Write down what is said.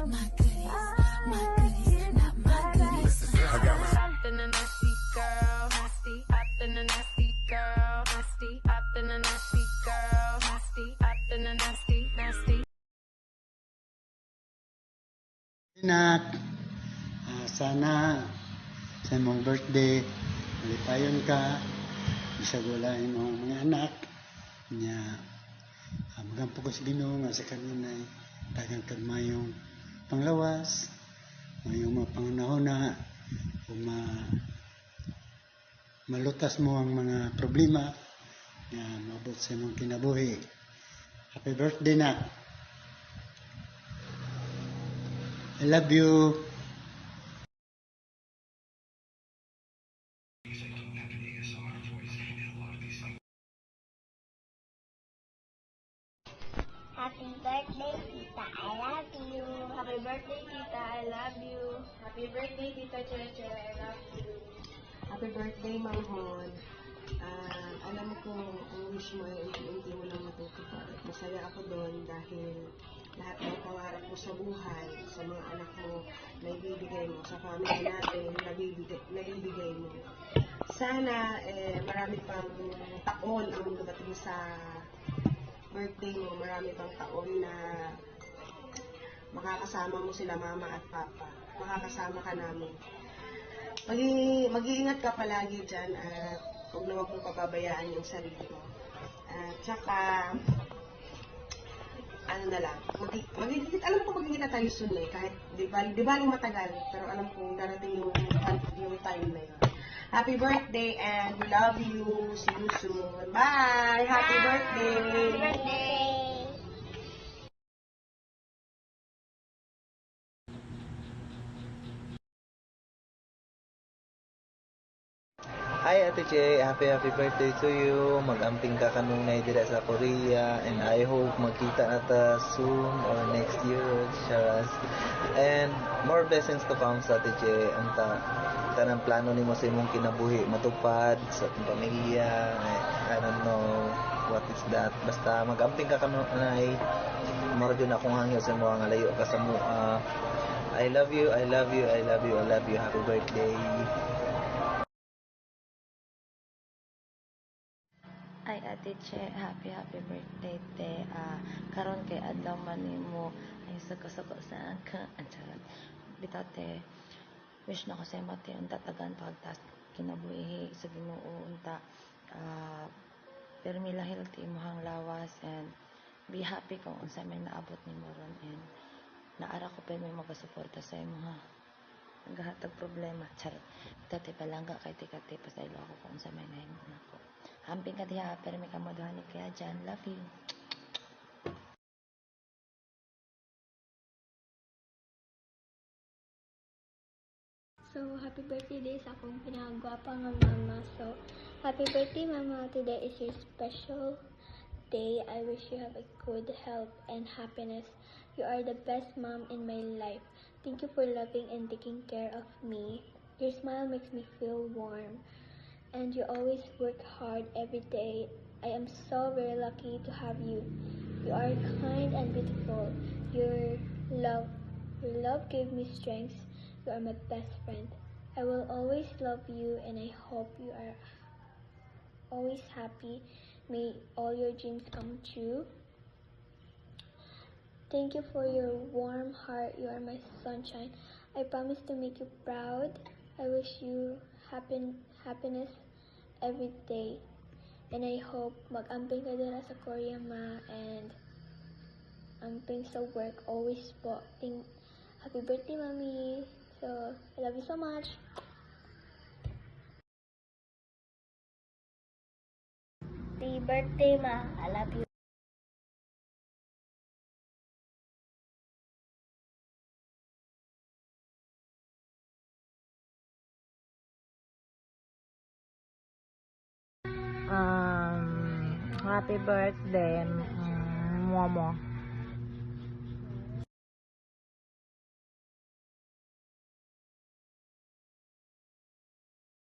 My goodies, my goodies, not my goodies. I got my I've been a nasty girl, nasty. I've been a nasty girl, nasty. I've been a nasty girl, nasty. I've been a nasty, nasty. Anak, sana sa imong birthday, malipayon ka, bisag wala imong mga anak, niya, magampo ko sa Ginoo nga sa kanunay, dagang kagmayong panglawas, mayong mga pangunahon na, malutas mo ang mga problema, nga mabot sa imong kinabuhi. Happy birthday na! I love you. Happy birthday, Tita. I love you. Happy birthday, Tita. I love you. Happy birthday, Tita Cheche. I love you. Happy birthday, Manghon. Alam ko ang wish mo ay unti-unti mo lang matutupad. Masaya ako doon dahil lahat ng pangarap mo sa buhay, sa mga anak mo, naibibigay mo. Sa family natin, naibibigay mo. Sana marami pang taon ang dumating sa birthday mo. Marami pang taon na makakasama mo sila mama at papa. Makakasama ka namin. Mag-iingat ka palagi dyan at huwag na huwag mong pababayaan yung sarili mo. At saka, ano na lang, alam ko magiging na tayo soon eh, kahit di ba matagal, pero alam ko darating yung time na yun. Happy birthday and we love you. See you soon. Bye! Happy birthday! Happy birthday. Hi Ate Che, happy birthday to you. Mag-amping ka kanunay dira sa Korea and I hope magkita na ta soon or next year, Charas. And more blessings to come sa Ate Che. Ang tanang plano nimo sa imong kinabuhi matupad sa atong pamilya. I don't know what is that. Basta mag-amping ka kanunay. Moro jud akong hangyo sa mo nga layo ka sa mua. I love you, I love you, I love you, I love you. Happy birthday. Ay Ate Che, happy birthday te. Karon kay adlaw man nimo ay suko-suko sa ka. Charot. Bitaw te. Wish na ko sa imong ang tatagan pagtas kinabuhi sa Ginoo unta. Permi lahil ti imong lawas and be happy kung unsa may naabot nimo ron and naara ko pa may magasuporta sa imo ha. Nagahatag problema. Charot. Bitaw te palangga kay tikati pasaylo ako kung unsa may nahimo nako. Hamping ka diha, pero may kamodohan ni kaya dyan. Love you. So, happy birthday day sa akong pinakagwapa nga mama. So, happy birthday mama. Today is your special day. I wish you have a good health and happiness. You are the best mom in my life. Thank you for loving and taking care of me. Your smile makes me feel warm. And you always work hard every day. I am so very lucky to have you. You are kind and beautiful. Your love gave me strength. You are my best friend. I will always love you and I hope you are always happy. May all your dreams come true. Thank you for your warm heart. You are my sunshine. I promise to make you proud. I wish you happiness every day. And I hope mag-amping ka dira sa Korea ma and amping sa work always po. Happy birthday mommy. So, I love you so much. Happy birthday ma. I love you. Happy birthday, Momo.